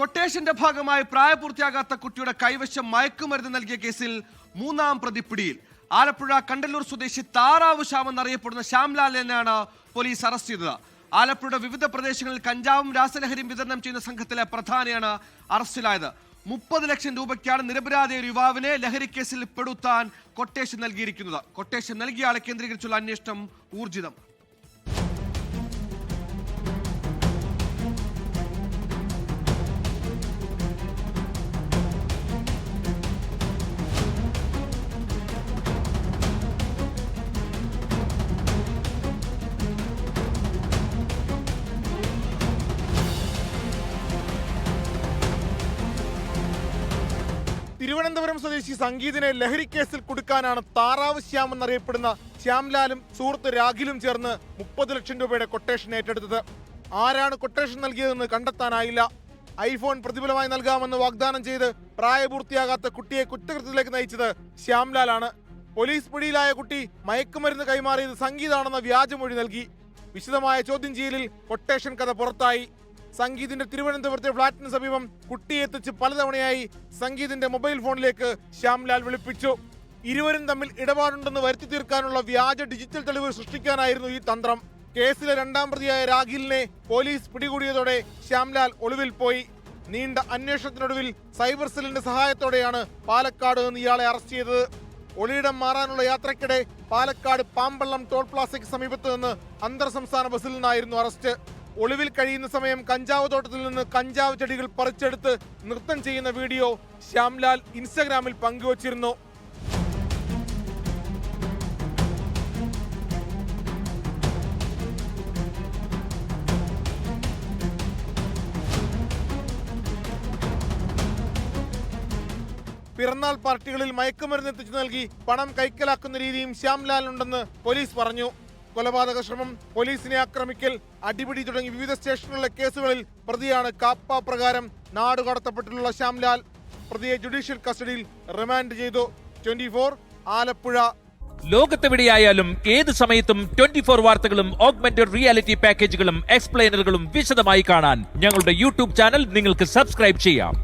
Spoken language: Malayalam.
കൊട്ടേഷന്റെ ഭാഗമായി പ്രായപൂർത്തിയാകാത്ത കുട്ടിയുടെ കൈവശം മയക്കുമരുന്ന് നൽകിയ കേസിൽ മൂന്നാം പ്രതി പിടിയിൽ. ആലപ്പുഴ കണ്ടല്ലൂർ സ്വദേശി താറാവ് ശ്യാം എന്നറിയപ്പെടുന്ന ശ്യാംലാലിനെയാണ് പോലീസ് അറസ്റ്റ് ചെയ്തത്. ആലപ്പുഴയുടെ വിവിധ പ്രദേശങ്ങളിൽ കഞ്ചാവും രാസലഹരിയും വിതരണം ചെയ്യുന്ന സംഘത്തിലെ പ്രധാനിയാണ് അറസ്റ്റിലായത്. 30 ലക്ഷം രൂപയ്ക്കാണ് നിരപരാധിയ ഒരു യുവാവിനെ ലഹരിക്കേസിൽ പെടുത്താൻ കൊട്ടേഷൻ നൽകിയിരിക്കുന്നത്. കൊട്ടേഷൻ നൽകിയ ആളെ കേന്ദ്രീകരിച്ചുള്ള അന്വേഷണം ഊർജിതം. തിരുവനന്തപുരം സ്വദേശി സംഗീതിനെ ലഹരിക്കേസിൽ കുടുക്കാനാണ് താറാവ് ശ്യാം എന്നറിയപ്പെടുന്ന ശ്യാംലാലും സുഹൃത്ത് രാഖിലും ചേർന്ന് 30 ലക്ഷം രൂപയുടെ കൊട്ടേഷൻ ഏറ്റെടുത്തത്. ആരാണ് കൊട്ടേഷൻ നൽകിയതെന്ന് കണ്ടെത്താനായില്ല. ഐഫോൺ പ്രതിഫലമായി നൽകാമെന്ന് വാഗ്ദാനം ചെയ്ത് പ്രായപൂർത്തിയാകാത്ത കുട്ടിയെ കുറ്റകൃത്യത്തിലേക്ക് നയിച്ചത് ശ്യാംലാലാണ്. പോലീസ് പിടിയിലായ കുട്ടി മയക്കുമരുന്ന് കൈമാറിയത് സംഗീതാണെന്ന വ്യാജമൊഴി നൽകി. വിശദമായ ചോദ്യം ചെയ്യലിൽ കൊട്ടേഷൻ കഥ പുറത്തായി. സംഗീതിന്റെ തിരുവനന്തപുരത്തെ ഫ്ളാറ്റിന് സമീപം കുട്ടിയെ എത്തിച്ച് പലതവണയായി സംഗീതിന്റെ മൊബൈൽ ഫോണിലേക്ക് ശ്യാംലാൽ വിളിപ്പിച്ചു. ഇരുവരും തമ്മിൽ ഇടപാടുണ്ടെന്ന് വരുത്തി തീർക്കാനുള്ള വ്യാജ ഡിജിറ്റൽ തെളിവ് സൃഷ്ടിക്കാനായിരുന്നു ഈ തന്ത്രം. കേസിലെ രണ്ടാം പ്രതിയായ രാഖിലിനെ പോലീസ് പിടികൂടിയതോടെ ശ്യാംലാൽ ഒളിവിൽ പോയി. നീണ്ട അന്വേഷണത്തിനൊടുവിൽ സൈബർ സെല്ലിന്റെ സഹായത്തോടെയാണ് പാലക്കാട് നിന്ന് ഇയാളെ അറസ്റ്റ് ചെയ്തത്. ഒളിയിടം മാറാനുള്ള യാത്രയ്ക്കിടെ പാലക്കാട് പാമ്പള്ളം ടോൾ പ്ലാസയ്ക്ക് സമീപത്ത് നിന്ന് അന്തർ സംസ്ഥാന ബസ്സിൽ നിന്നായിരുന്നു അറസ്റ്റ്. ഒളിവിൽ കഴിയുന്ന സമയം കഞ്ചാവ് തോട്ടത്തിൽ നിന്ന് കഞ്ചാവ് ചെടികൾ പറിച്ചെടുത്ത് നൃത്തം ചെയ്യുന്ന വീഡിയോ ശ്യാംലാൽ ഇൻസ്റ്റഗ്രാമിൽ പങ്കുവച്ചിരുന്നു. പിറന്നാൾ പാർട്ടികളിൽ മയക്കുമരുന്ന് എത്തിച്ചു നൽകി പണം കൈക്കലാക്കുന്ന രീതിയും ശ്യാംലാലിനുണ്ടെന്ന് പോലീസ് പറഞ്ഞു. കൊലപാതക ശ്രമം, പോലീസിനെ ആക്രമിക്കൽ, അടിപിടി തുടങ്ങി വിവിധ സ്റ്റേഷനിലെ കേസുകളിൽ പ്രതിയാണ്. കാപ്പ പ്രകാരം നാടുകടത്തപ്പെട്ടിട്ടുള്ള ശ്യാംലാൽ പ്രതിയെ ജുഡീഷ്യൽ കസ്റ്റഡിയിൽ റിമാൻഡ് ചെയ്തു. 24 ആലപ്പുഴ. ലോകത്തെവിടെയായാലും ഏത് സമയത്തും 24 വാർത്തകളും ഓഗ്മെന്റഡ് റിയാലിറ്റി പാക്കേജുകളും എക്സ്പ്ലെയിനറുകളും വിശദമായി കാണാൻ ഞങ്ങളുടെ യൂട്യൂബ് ചാനൽ നിങ്ങൾക്ക് സബ്സ്ക്രൈബ് ചെയ്യാം.